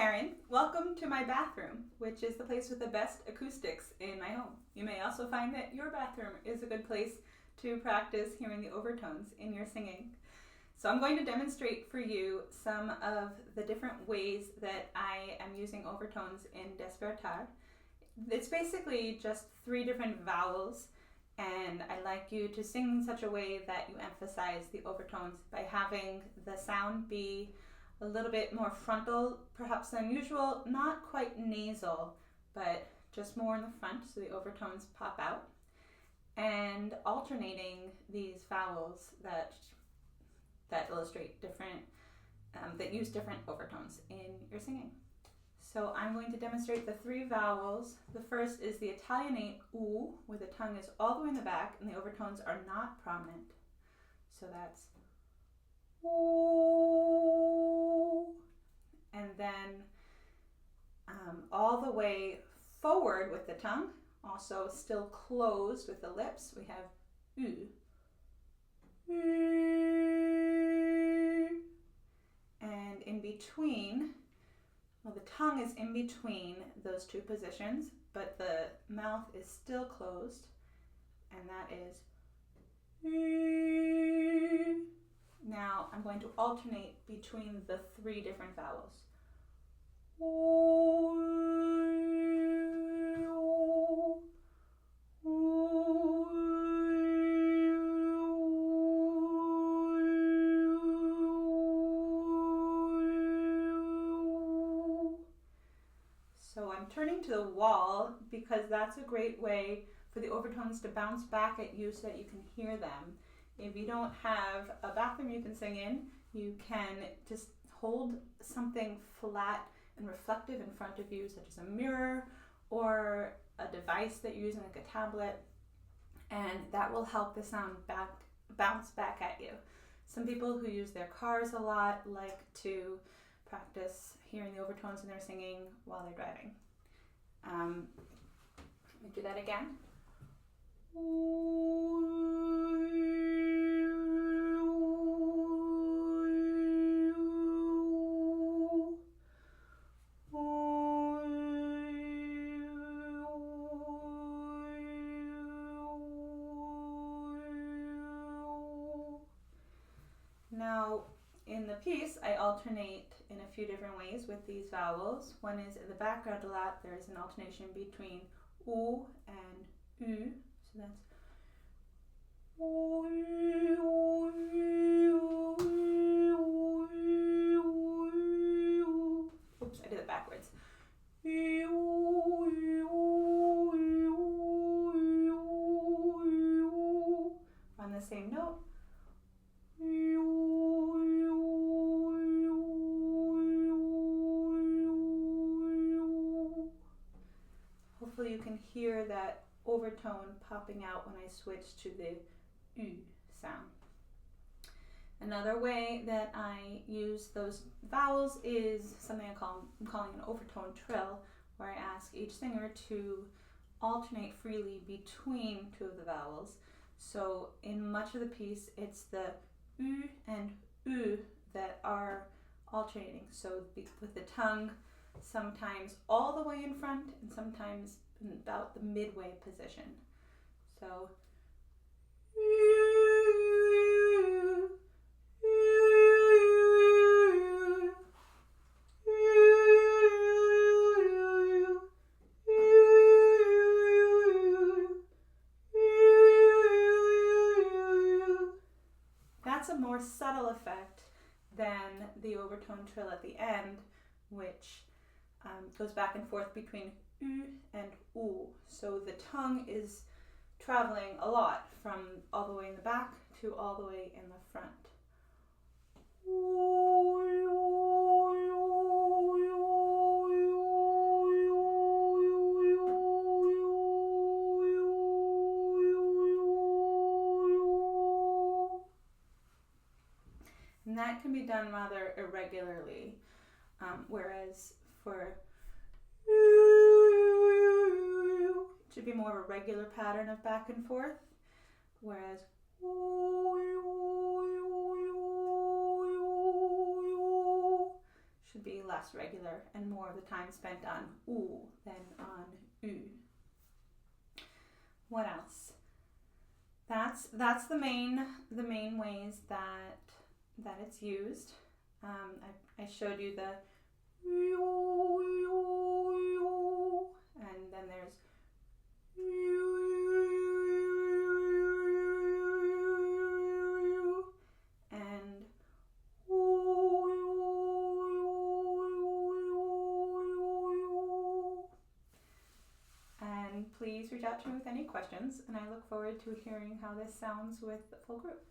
Karen. Welcome to my bathroom, which is the place with the best acoustics in my home. You may also find that your bathroom is a good place to practice hearing the overtones in your singing. So I'm going to demonstrate for you some of the different ways that I am using overtones in Despertar. It's basically just 3 different vowels, and I like you to sing in such a way that you emphasize the overtones by having the sound be a little bit more frontal, perhaps than usual, not quite nasal, but just more in the front so the overtones pop out, and alternating these vowels that illustrate different, that use different overtones in your singing. So I'm going to demonstrate the 3 vowels. The first is the Italianate U, where the tongue is all the way in the back and the overtones are not prominent. So that's ooh, and then all the way forward with the tongue, also still closed with the lips, we have U. And in between, well, the tongue is in between those 2 positions, but the mouth is still closed, and that is Now I'm going to alternate between the 3 different vowels. So I'm turning to the wall because that's a great way for the overtones to bounce back at you so that you can hear them. If you don't have a bathroom you can sing in, you can just hold something flat and reflective in front of you, such as a mirror or a device that you're using like a tablet, and that will help the sound bounce back at you. Some people who use their cars a lot like to practice hearing the overtones in their singing while they're driving. Let me do that again. Now, in the piece, I alternate in a few different ways with these vowels. One is in the background a lot, there's an alternation between U and U. So that's oops, I did it backwards. On the same note. Hopefully you can hear that overtone popping out when I switch to the U sound. Another way that I use those vowels is something I'm calling an overtone trill, where I ask each singer to alternate freely between 2 of the vowels. So in much of the piece, it's the U and U that are alternating. So with the tongue sometimes all the way in front and sometimes in about the midway position. So that's a more subtle effect than the overtone trill at the end, which goes back and forth between U and U. So the tongue is traveling a lot from all the way in the back to all the way in the front. And that can be done rather irregularly, whereas for it should be more of a regular pattern of back and forth, whereas should be less regular and more of the time spent on ooh than on oo. What else? That's the main ways that it's used. I showed you the and then there's and please reach out to me with any questions, and I look forward to hearing how this sounds with the full group.